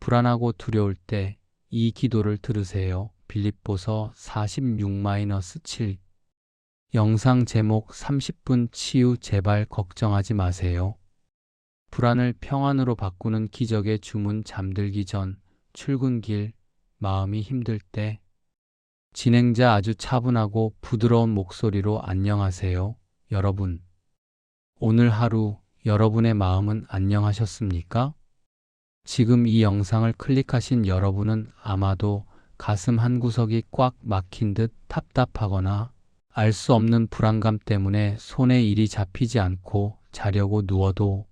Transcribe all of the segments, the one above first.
불안하고 두려울 때 이 기도를 들으세요. 빌립보서 46-7. 영상 제목 30분 치유 제발 걱정하지 마세요. 불안을 평안으로 바꾸는 기적의 주문 잠들기 전 출근길 마음이 힘들 때 진행자 아주 차분하고 부드러운 목소리로 안녕하세요. 여러분. 오늘 하루 여러분의 마음은 안녕하셨습니까? 지금 이 영상을 클릭하신 여러분은 아마도 가슴 한구석이 꽉 막힌 듯 답답하거나 알 수 없는 불안감 때문에 손에 일이 잡히지 않고 자려고 누워도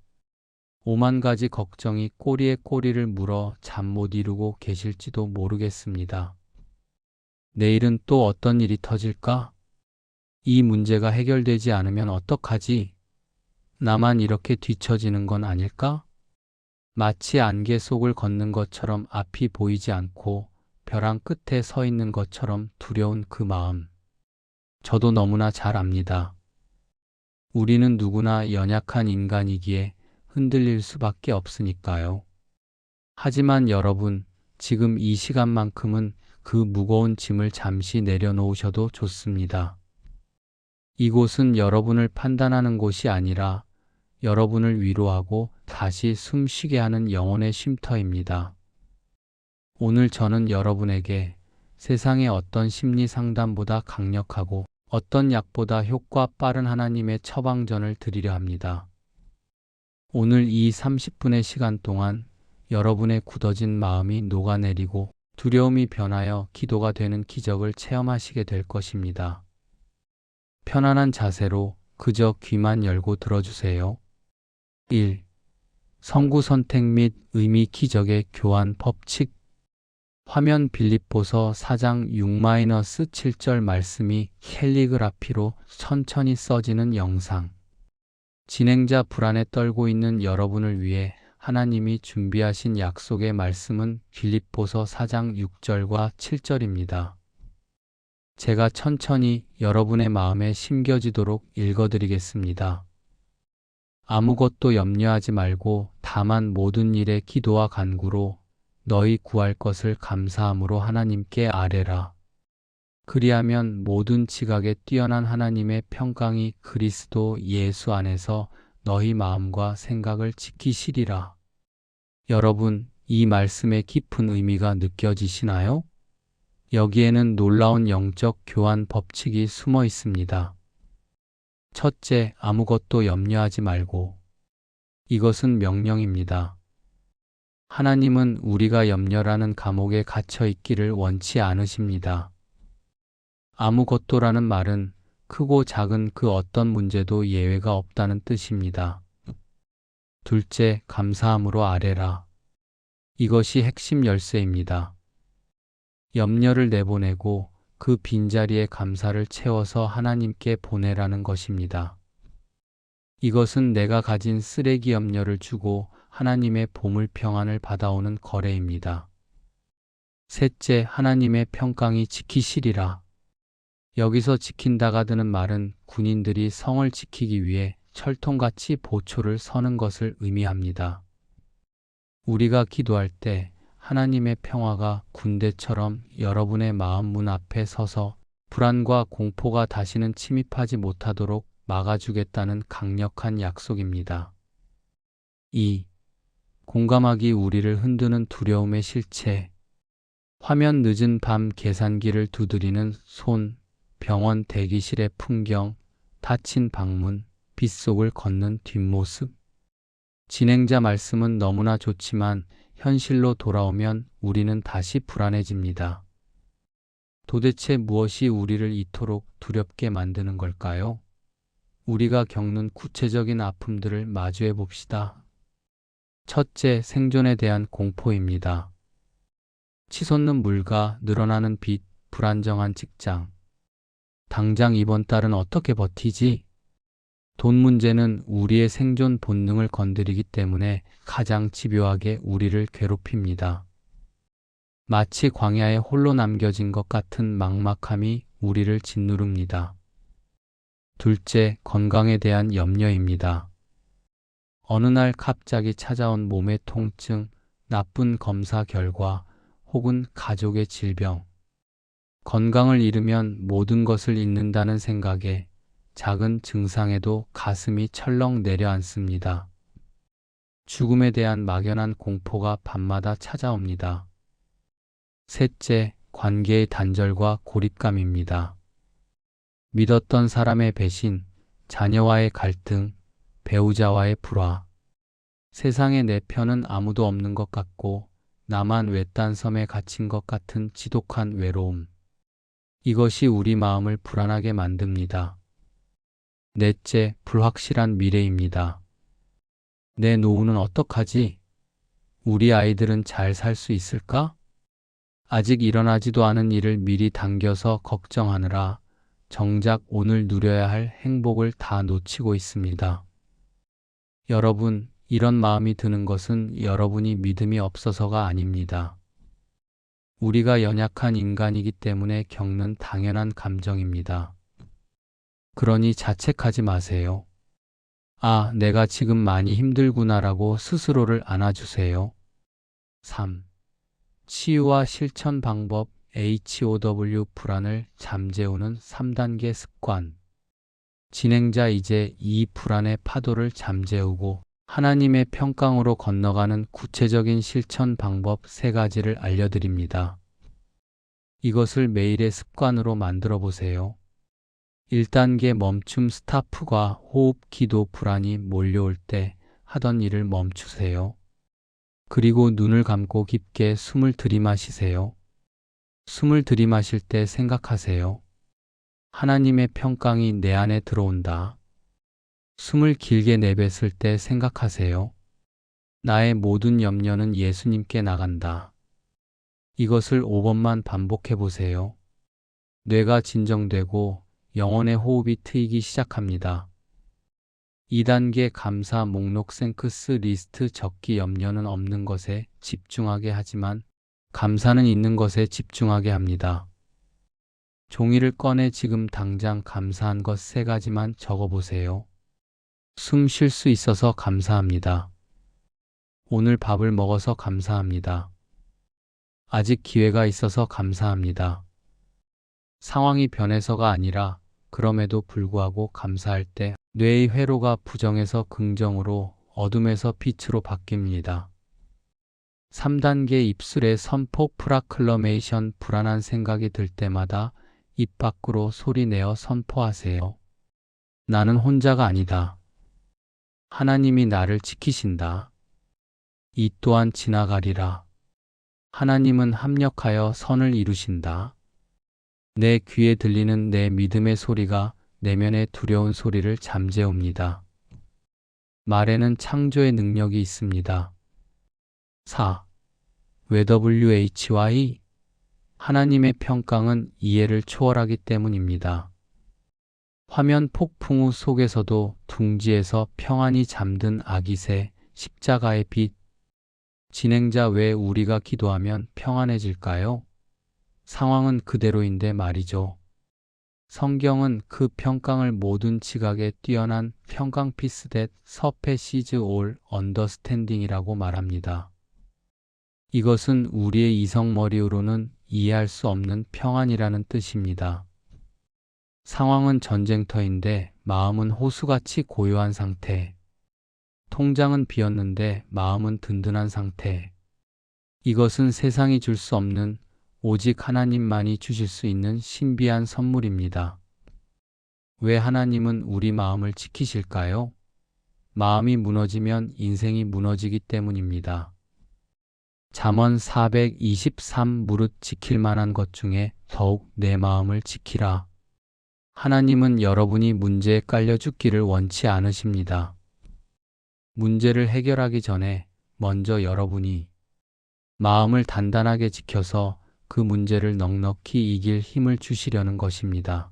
오만 가지 걱정이 꼬리에 꼬리를 물어 잠 못 이루고 계실지도 모르겠습니다. 내일은 또 어떤 일이 터질까? 이 문제가 해결되지 않으면 어떡하지? 나만 이렇게 뒤처지는 건 아닐까? 마치 안개 속을 걷는 것처럼 앞이 보이지 않고 벼랑 끝에 서 있는 것처럼 두려운 그 마음. 저도 너무나 잘 압니다. 우리는 누구나 연약한 인간이기에 흔들릴 수밖에 없으니까요. 하지만 여러분, 지금 이 시간만큼은 그 무거운 짐을 잠시 내려놓으셔도 좋습니다. 이곳은 여러분을 판단하는 곳이 아니라 여러분을 위로하고 다시 숨쉬게 하는 영혼의 쉼터입니다. 오늘 저는 여러분에게 세상의 어떤 심리 상담보다 강력하고 어떤 약보다 효과 빠른 하나님의 처방전을 드리려 합니다. 오늘 이 30분의 시간 동안 여러분의 굳어진 마음이 녹아내리고 두려움이 변하여 기도가 되는 기적을 체험하시게 될 것입니다. 편안한 자세로 그저 귀만 열고 들어주세요. 1. 성구 선택 및 의미 기적의 교환 법칙. 화면 빌립보서 4장 6-7절 말씀이 캘리그라피로 천천히 써지는 영상. 진행자 불안에 떨고 있는 여러분을 위해 하나님이 준비하신 약속의 말씀은 빌립보서 4장 6절과 7절입니다. 제가 천천히 여러분의 마음에 심겨지도록 읽어드리겠습니다. 아무것도 염려하지 말고 다만 모든 일에 기도와 간구로 너희 구할 것을 감사함으로 하나님께 아뢰라. 그리하면 모든 지각에 뛰어난 하나님의 평강이 그리스도 예수 안에서 너희 마음과 생각을 지키시리라. 여러분, 이 말씀의 깊은 의미가 느껴지시나요? 여기에는 놀라운 영적 교환 법칙이 숨어 있습니다. 첫째, 아무것도 염려하지 말고. 이것은 명령입니다. 하나님은 우리가 염려라는 감옥에 갇혀 있기를 원치 않으십니다. 아무것도라는 말은 크고 작은 그 어떤 문제도 예외가 없다는 뜻입니다. 둘째, 감사함으로 아뢰라. 이것이 핵심 열쇠입니다. 염려를 내보내고 그 빈자리에 감사를 채워서 하나님께 보내라는 것입니다. 이것은 내가 가진 쓰레기 염려를 주고 하나님의 보물 평안을 받아오는 거래입니다. 셋째, 하나님의 평강이 지키시리라. 여기서 지킨다가 드는 말은 군인들이 성을 지키기 위해 철통같이 보초를 서는 것을 의미합니다. 우리가 기도할 때 하나님의 평화가 군대처럼 여러분의 마음 문 앞에 서서 불안과 공포가 다시는 침입하지 못하도록 막아주겠다는 강력한 약속입니다. 2. 공감하기 우리를 흔드는 두려움의 실체. 화면 늦은 밤 계산기를 두드리는 손, 병원 대기실의 풍경, 닫힌 방문, 빗속을 걷는 뒷모습. 진행자 말씀은 너무나 좋지만 현실로 돌아오면 우리는 다시 불안해집니다. 도대체 무엇이 우리를 이토록 두렵게 만드는 걸까요? 우리가 겪는 구체적인 아픔들을 마주해 봅시다. 첫째, 생존에 대한 공포입니다. 치솟는 물가, 늘어나는 빚, 불안정한 직장. 당장 이번 달은 어떻게 버티지? 돈 문제는 우리의 생존 본능을 건드리기 때문에 가장 집요하게 우리를 괴롭힙니다. 마치 광야에 홀로 남겨진 것 같은 막막함이 우리를 짓누릅니다. 둘째, 건강에 대한 염려입니다. 어느 날 갑자기 찾아온 몸의 통증, 나쁜 검사 결과 혹은 가족의 질병, 건강을 잃으면 모든 것을 잃는다는 생각에 작은 증상에도 가슴이 철렁 내려앉습니다. 죽음에 대한 막연한 공포가 밤마다 찾아옵니다. 셋째, 관계의 단절과 고립감입니다. 믿었던 사람의 배신, 자녀와의 갈등, 배우자와의 불화. 세상에 내 편은 아무도 없는 것 같고 나만 외딴 섬에 갇힌 것 같은 지독한 외로움. 이것이 우리 마음을 불안하게 만듭니다. 넷째, 불확실한 미래입니다. 내 노후는 어떡하지? 우리 아이들은 잘 살 수 있을까? 아직 일어나지도 않은 일을 미리 당겨서 걱정하느라 정작 오늘 누려야 할 행복을 다 놓치고 있습니다. 여러분, 이런 마음이 드는 것은 여러분이 믿음이 없어서가 아닙니다. 우리가 연약한 인간이기 때문에 겪는 당연한 감정입니다. 그러니 자책하지 마세요. 아, 내가 지금 많이 힘들구나라고 스스로를 안아주세요. 3. 치유와 실천 방법 HOW 불안을 잠재우는 3단계 습관. 진행자, 이제 이 불안의 파도를 잠재우고 하나님의 평강으로 건너가는 구체적인 실천 방법 3가지를 알려드립니다. 이것을 매일의 습관으로 만들어 보세요. 1단계 멈춤 스타프과 호흡 기도. 불안이 몰려올 때 하던 일을 멈추세요. 그리고 눈을 감고 깊게 숨을 들이마시세요. 숨을 들이마실 때 생각하세요. 하나님의 평강이 내 안에 들어온다. 숨을 길게 내뱉을 때 생각하세요. 나의 모든 염려는 예수님께 나간다. 이것을 5번만 반복해 보세요. 뇌가 진정되고 영혼의 호흡이 트이기 시작합니다. 2단계 감사 목록 생크스 리스트 적기. 염려는 없는 것에 집중하게 하지만 감사는 있는 것에 집중하게 합니다. 종이를 꺼내 지금 당장 감사한 것 3가지만 적어보세요. 숨 쉴 수 있어서 감사합니다. 오늘 밥을 먹어서 감사합니다. 아직 기회가 있어서 감사합니다. 상황이 변해서가 아니라 그럼에도 불구하고 감사할 때 뇌의 회로가 부정에서 긍정으로, 어둠에서 빛으로 바뀝니다. 3단계 입술의 선포 프라클러메이션. 불안한 생각이 들 때마다 입 밖으로 소리내어 선포하세요. 나는 혼자가 아니다. 하나님이 나를 지키신다. 이 또한 지나가리라. 하나님은 합력하여 선을 이루신다. 내 귀에 들리는 내 믿음의 소리가 내면의 두려운 소리를 잠재웁니다. 말에는 창조의 능력이 있습니다. 4. WHY 하나님의 평강은 이해를 초월하기 때문입니다. 화면 폭풍 우 속에서도 둥지에서 평안히 잠든 아기 새, 십자가의 빛. 진행자, 왜 우리가 기도하면 평안해질까요? 상황은 그대로인데 말이죠. 성경은 그 평강을 모든 지각에 뛰어난 평강 피스 that surpasses all understanding이라고 말합니다. 이것은 우리의 이성머리로는 이해할 수 없는 평안이라는 뜻입니다. 상황은 전쟁터인데 마음은 호수같이 고요한 상태. 통장은 비었는데 마음은 든든한 상태. 이것은 세상이 줄 수 없는, 오직 하나님만이 주실 수 있는 신비한 선물입니다. 왜 하나님은 우리 마음을 지키실까요? 마음이 무너지면 인생이 무너지기 때문입니다. 잠언 423 무릇 지킬 만한 것 중에 더욱 내 마음을 지키라. 하나님은 여러분이 문제에 깔려 죽기를 원치 않으십니다. 문제를 해결하기 전에 먼저 여러분이 마음을 단단하게 지켜서 그 문제를 넉넉히 이길 힘을 주시려는 것입니다.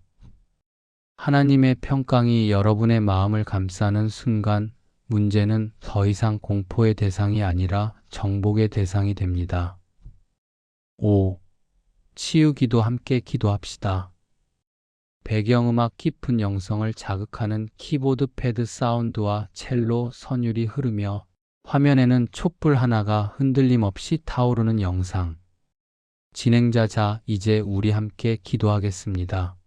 하나님의 평강이 여러분의 마음을 감싸는 순간 문제는 더 이상 공포의 대상이 아니라 정복의 대상이 됩니다. 5. 치유기도. 함께 기도합시다. 배경음악 깊은 영성을 자극하는 키보드 패드 사운드와 첼로 선율이 흐르며 화면에는 촛불 하나가 흔들림 없이 타오르는 영상. 진행자 자, 이제 우리 함께 기도하겠습니다.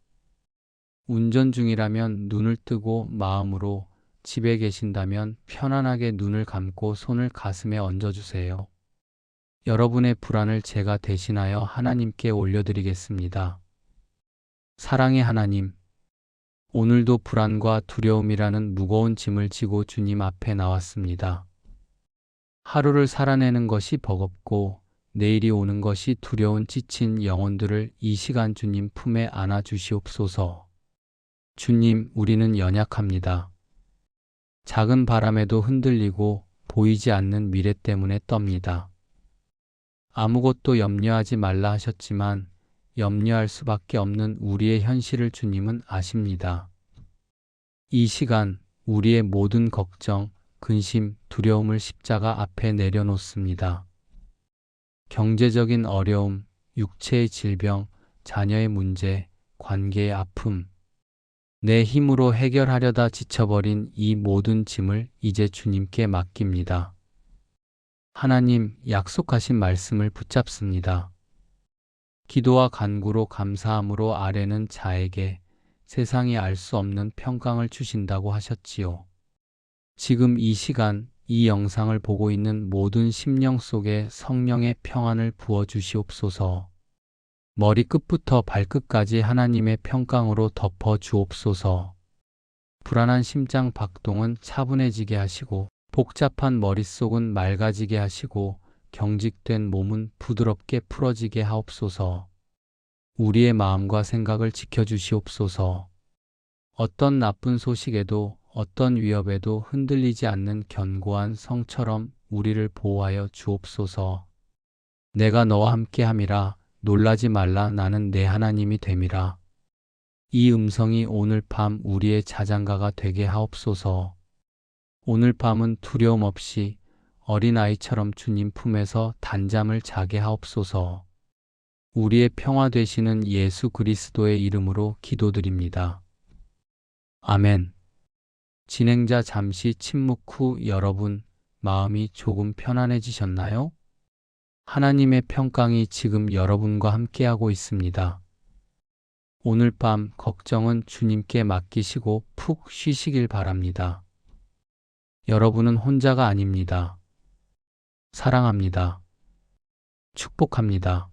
운전 중이라면 눈을 뜨고 마음으로, 집에 계신다면 편안하게 눈을 감고 손을 가슴에 얹어주세요. 여러분의 불안을 제가 대신하여 하나님께 올려드리겠습니다. 사랑의 하나님, 오늘도 불안과 두려움이라는 무거운 짐을 지고 주님 앞에 나왔습니다. 하루를 살아내는 것이 버겁고 내일이 오는 것이 두려운 지친 영혼들을 이 시간 주님 품에 안아 주시옵소서. 주님, 우리는 연약합니다. 작은 바람에도 흔들리고 보이지 않는 미래 때문에 떱니다. 아무것도 염려하지 말라 하셨지만 염려할 수밖에 없는 우리의 현실을 주님은 아십니다. 이 시간 우리의 모든 걱정, 근심, 두려움을 십자가 앞에 내려놓습니다. 경제적인 어려움, 육체의 질병, 자녀의 문제, 관계의 아픔, 내 힘으로 해결하려다 지쳐버린 이 모든 짐을 이제 주님께 맡깁니다. 하나님, 약속하신 말씀을 붙잡습니다. 기도와 간구로 감사함으로 아뢰는 자에게 세상이 알 수 없는 평강을 주신다고 하셨지요. 지금 이 시간 이 영상을 보고 있는 모든 심령 속에 성령의 평안을 부어 주시옵소서. 머리끝부터 발끝까지 하나님의 평강으로 덮어 주옵소서. 불안한 심장 박동은 차분해지게 하시고 복잡한 머릿속은 맑아지게 하시고 경직된 몸은 부드럽게 풀어지게 하옵소서. 우리의 마음과 생각을 지켜주시옵소서. 어떤 나쁜 소식에도 어떤 위협에도 흔들리지 않는 견고한 성처럼 우리를 보호하여 주옵소서. 내가 너와 함께함이라, 놀라지 말라, 나는 내 하나님이 됨이라. 이 음성이 오늘 밤 우리의 자장가가 되게 하옵소서. 오늘 밤은 두려움 없이 어린아이처럼 주님 품에서 단잠을 자게 하옵소서. 우리의 평화 되시는 예수 그리스도의 이름으로 기도드립니다. 아멘. 진행자 잠시 침묵 후 여러분 마음이 조금 편안해지셨나요? 하나님의 평강이 지금 여러분과 함께하고 있습니다. 오늘 밤 걱정은 주님께 맡기시고 푹 쉬시길 바랍니다. 여러분은 혼자가 아닙니다. 사랑합니다. 축복합니다.